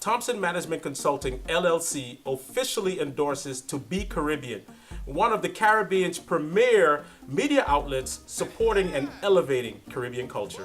Thompson Management Consulting, LLC, officially endorses To Be Caribbean, one of the Caribbean's premier media outlets supporting and elevating Caribbean culture.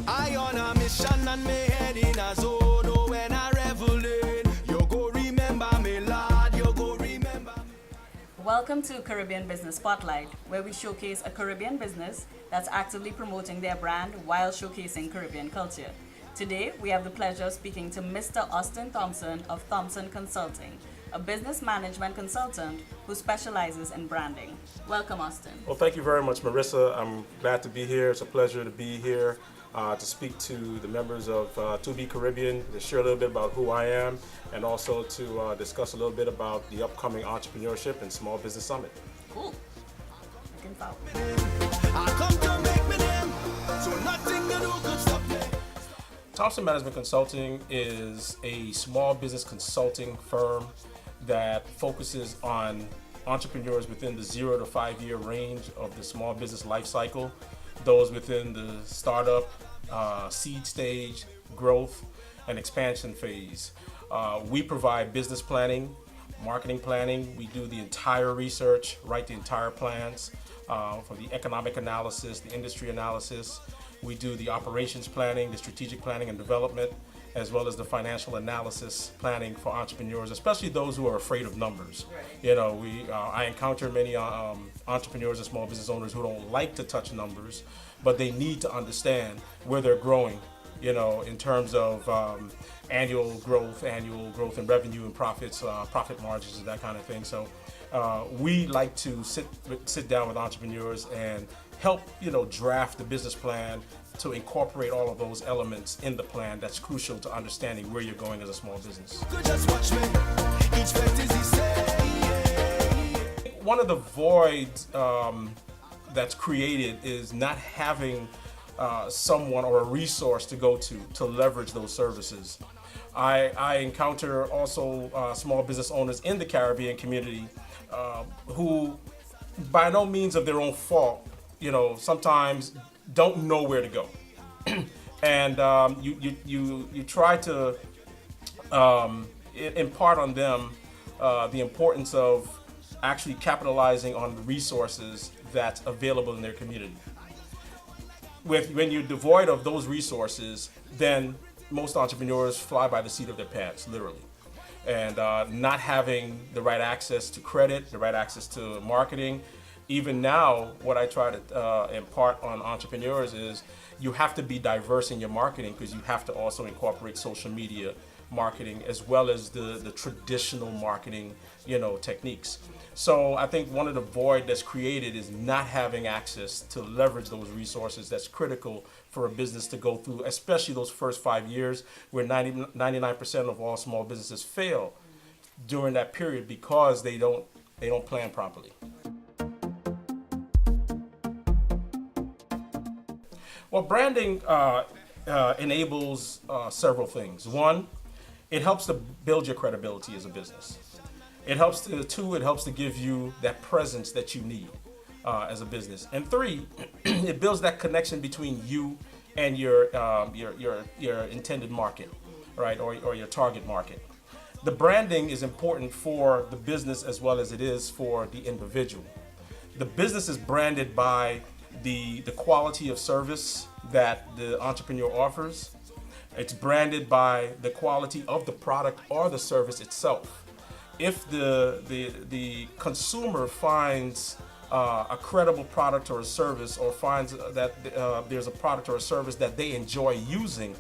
I on a mission and me head in a zone. Oh, when I revel in, you go remember me, lad. You go remember me. Welcome to Caribbean Business Spotlight, where we showcase a Caribbean business that's actively promoting their brand while showcasing Caribbean culture. Today, we have the pleasure of speaking to Mr. Austin Thompson of Thompson Consulting, a business management consultant who specializes in branding. Welcome, Austin. Well, thank you very much, Marissa. I'm glad to be here. It's a pleasure to be here to speak to the members of To Be Caribbean, to share a little bit about who I am, and also to discuss a little bit about the upcoming Entrepreneurship and Small Business Summit. Cool. Looking forward. I come to make me name, so nothing you do could stop me. Thompson Management Consulting is a small business consulting firm that focuses on entrepreneurs within the 0 to 5 year range of the small business life cycle, those within the startup, seed stage, growth, and expansion phase. We provide business planning, marketing planning. We do the entire research, write the entire plans for the economic analysis, the industry analysis. We do the operations planning, the strategic planning and development, as well as the financial analysis planning for entrepreneurs, especially those who are afraid of numbers. You know, I encounter many entrepreneurs and small business owners who don't like to touch numbers, but they need to understand where they're growing, you know, in terms of annual growth in revenue and profits, profit margins and that kind of thing. So we like to sit down with entrepreneurs and help, you know, draft the business plan to incorporate all of those elements in the plan that's crucial to understanding where you're going as a small business. Just watch me. Each fantasy say. One of the voids that's created is not having someone or a resource to go to leverage those services. I encounter also small business owners in the Caribbean community who, by no means of their own fault, you know, sometimes don't know where to go, and you try to impart on them the importance of actually capitalizing on the resources that's available in their community. When you're devoid of those resources, then most entrepreneurs fly by the seat of their pants, literally. And not having the right access to credit, the right access to marketing. Even now, what I try to impart on entrepreneurs is you have to be diverse in your marketing, because you have to also incorporate social media marketing as well as the traditional marketing, you know, techniques. So I think one of the void that's created is not having access to leverage those resources. That's critical for a business to go through, especially those first 5 years where 99% of all small businesses fail during that period because they don't plan properly. Well, branding enables several things. One, it helps to build your credibility as a business. It helps to give you that presence that you need as a business. And three, it builds that connection between you and your intended market, right, or your target market. The branding is important for the business as well as it is for the individual. The business is branded by the quality of service that the entrepreneur offers. It's branded by the quality of the product or the service itself. If the consumer finds a credible product or a service, or finds that there's a product or a service that they enjoy using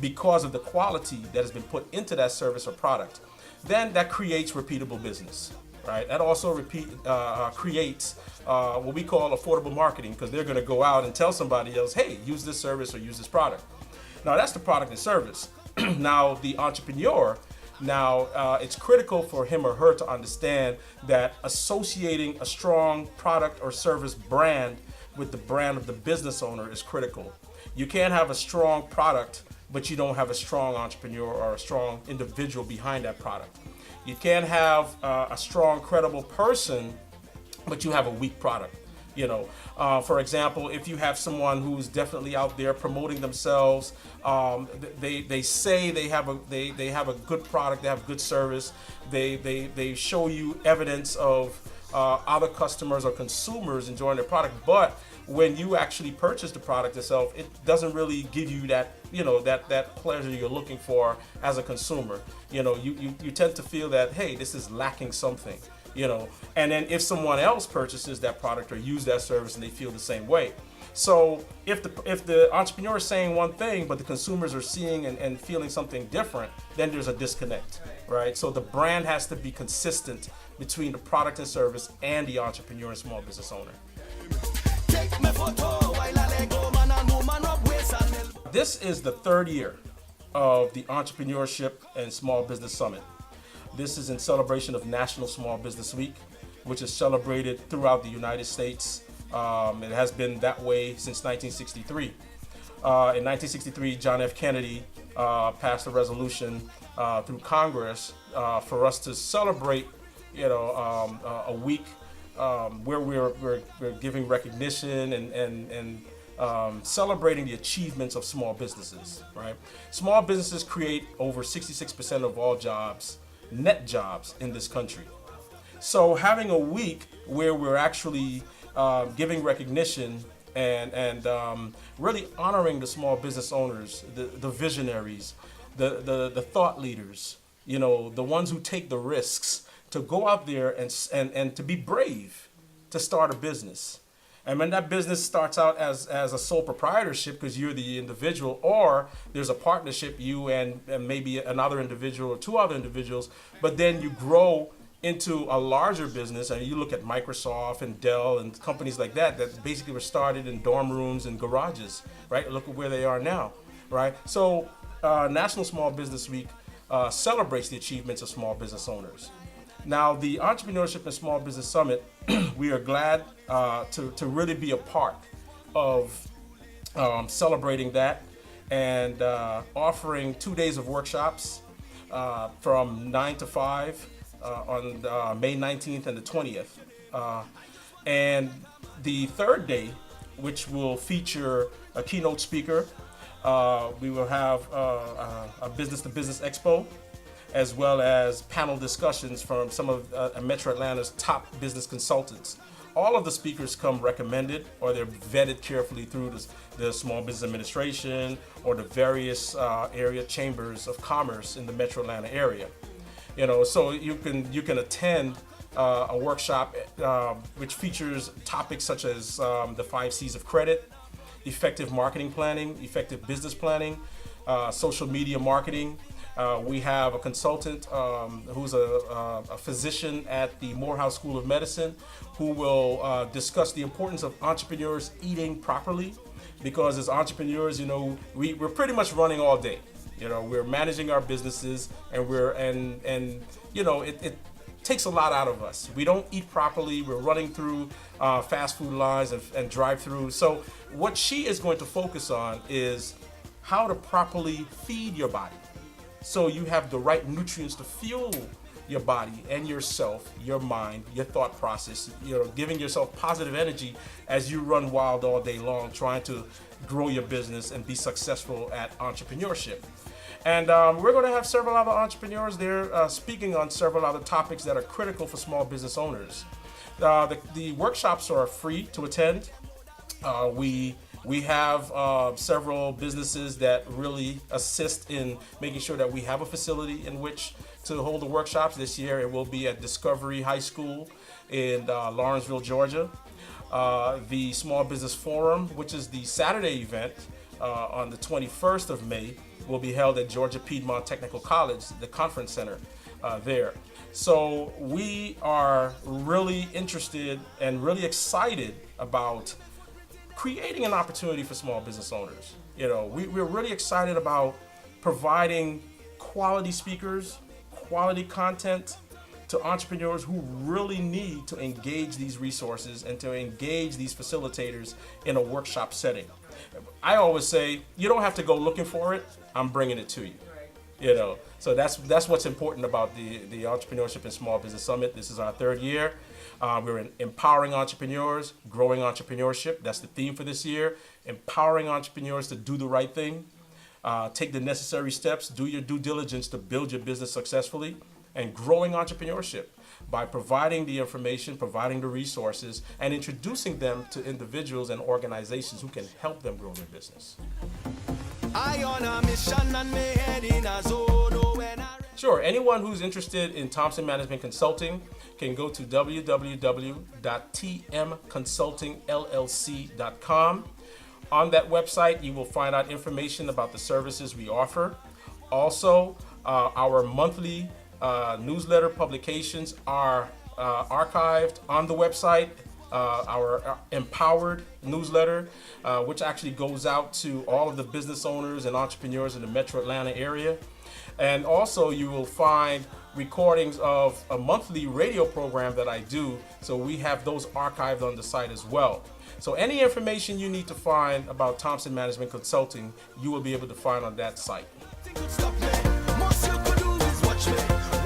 because of the quality that has been put into that service or product, then that creates repeatable business. Right. That also creates what we call affordable marketing, because they're going to go out and tell somebody else, hey, use this service or use this product. Now, that's the product and service. Now, the entrepreneur, it's critical for him or her to understand that associating a strong product or service brand with the brand of the business owner is critical. You can't have a strong product, but you don't have a strong entrepreneur or a strong individual behind that product. You can't have a strong, credible person, but you have a weak product. For example, if you have someone who's definitely out there promoting themselves, they say they have a good product, they have good service, they show you evidence of other customers or consumers enjoying their product, but when you actually purchase the product itself, it doesn't really give you that that pleasure you're looking for as a consumer. You tend to feel that, hey, this is lacking something. And then if someone else purchases that product or use that service and they feel the same way. So if the entrepreneur is saying one thing, but the consumers are seeing and feeling something different, then there's a disconnect, right? So the brand has to be consistent between the product and service and the entrepreneur and small business owner. This is the third year of the Entrepreneurship and Small Business Summit. This is in celebration of National Small Business Week, which is celebrated throughout the United States. It has been that way since 1963. In 1963, John F. Kennedy passed a resolution through Congress for us to celebrate, a week where we're giving recognition and celebrating the achievements of small businesses, right? Small businesses create over 66% of all jobs, net jobs in this country. So having a week where we're actually giving recognition and really honoring the small business owners, the visionaries, the thought leaders, the ones who take the risks to go out there and to be brave to start a business. And when that business starts out as a sole proprietorship because you're the individual, or there's a partnership, you and maybe another individual or two other individuals, but then you grow into a larger business, and you look at Microsoft and Dell and companies like that basically were started in dorm rooms and garages, right? Look at where they are now, right? So National Small Business Week celebrates the achievements of small business owners. Now, the Entrepreneurship and Small Business Summit, we are glad to really be a part of celebrating that and offering 2 days of workshops from 9 to 5 on May 19th and the 20th. And the third day, which will feature a keynote speaker, we will have a business-to-business expo, as well as panel discussions from some of Metro Atlanta's top business consultants. All of the speakers come recommended, or they're vetted carefully through the Small Business Administration or the various area chambers of commerce in the Metro Atlanta area. So you can attend a workshop which features topics such as the 5 C's of credit, effective marketing planning, effective business planning, social media marketing. We have a consultant who's a physician at the Morehouse School of Medicine who will discuss the importance of entrepreneurs eating properly, because as entrepreneurs, we're pretty much running all day. We're managing our businesses, and it takes a lot out of us. We don't eat properly. We're running through fast food lines and drive-through. So what she is going to focus on is how to properly feed your body, so you have the right nutrients to fuel your body and yourself, your mind, your thought process, giving yourself positive energy as you run wild all day long, trying to grow your business and be successful at entrepreneurship. And we're going to have several other entrepreneurs there speaking on several other topics that are critical for small business owners. The workshops are free to attend. We have several businesses that really assist in making sure that we have a facility in which to hold the workshops. This year it will be at Discovery High School in Lawrenceville, Georgia. The Small Business Forum, which is the Saturday event on the 21st of May, will be held at Georgia Piedmont Technical College, the conference center there. So we are really interested and really excited about creating an opportunity for small business owners. We're really excited about providing quality speakers, quality content to entrepreneurs who really need to engage these resources and to engage these facilitators in a workshop setting. I always say, you don't have to go looking for it, I'm bringing it to you. You know, so that's what's important about the Entrepreneurship and Small Business Summit. This is our third year. We're empowering entrepreneurs, growing entrepreneurship. That's the theme for this year. Empowering entrepreneurs to do the right thing, take the necessary steps, do your due diligence to build your business successfully, and growing entrepreneurship by providing the information, providing the resources, and introducing them to individuals and organizations who can help them grow their business. I on a mission and me head in a zone when I Sure, anyone who's interested in Thompson Management Consulting can go to www.tmconsultingllc.com. On that website, you will find out information about the services we offer. Also, our monthly newsletter publications are archived on the website. Our Empowered newsletter, which actually goes out to all of the business owners and entrepreneurs in the Metro Atlanta area. And also you will find recordings of a monthly radio program that I do. So we have those archived on the site as well. So any information you need to find about Thompson Management Consulting, you will be able to find on that site. think could stop me. Most you could do is watch me.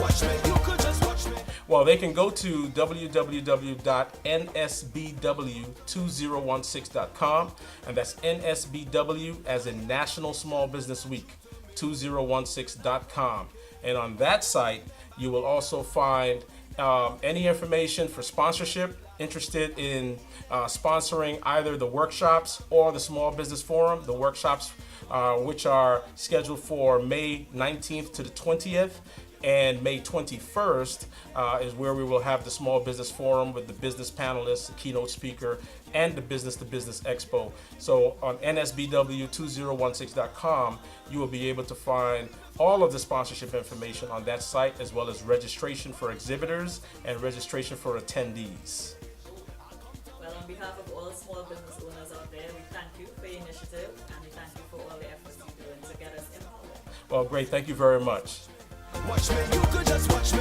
Watch me. You could just watch me. Well, they can go to www.nsbw2016.com, and that's NSBW as in National Small Business Week 2016.com. And on that site, you will also find any information for sponsorship, interested in sponsoring either the workshops or the Small Business Forum. The workshops, which are scheduled for May 19th to the 20th. And May 21st is where we will have the Small Business Forum with the business panelists, the keynote speaker, and the Business to Business Expo. So on nsbw2016.com, you will be able to find all of the sponsorship information on that site, as well as registration for exhibitors and registration for attendees. Well, on behalf of all small business owners out there, we thank you for your initiative and we thank you for all the efforts you're doing to get us empowered. Well, great. Thank you very much. Watch me. You could just watch me.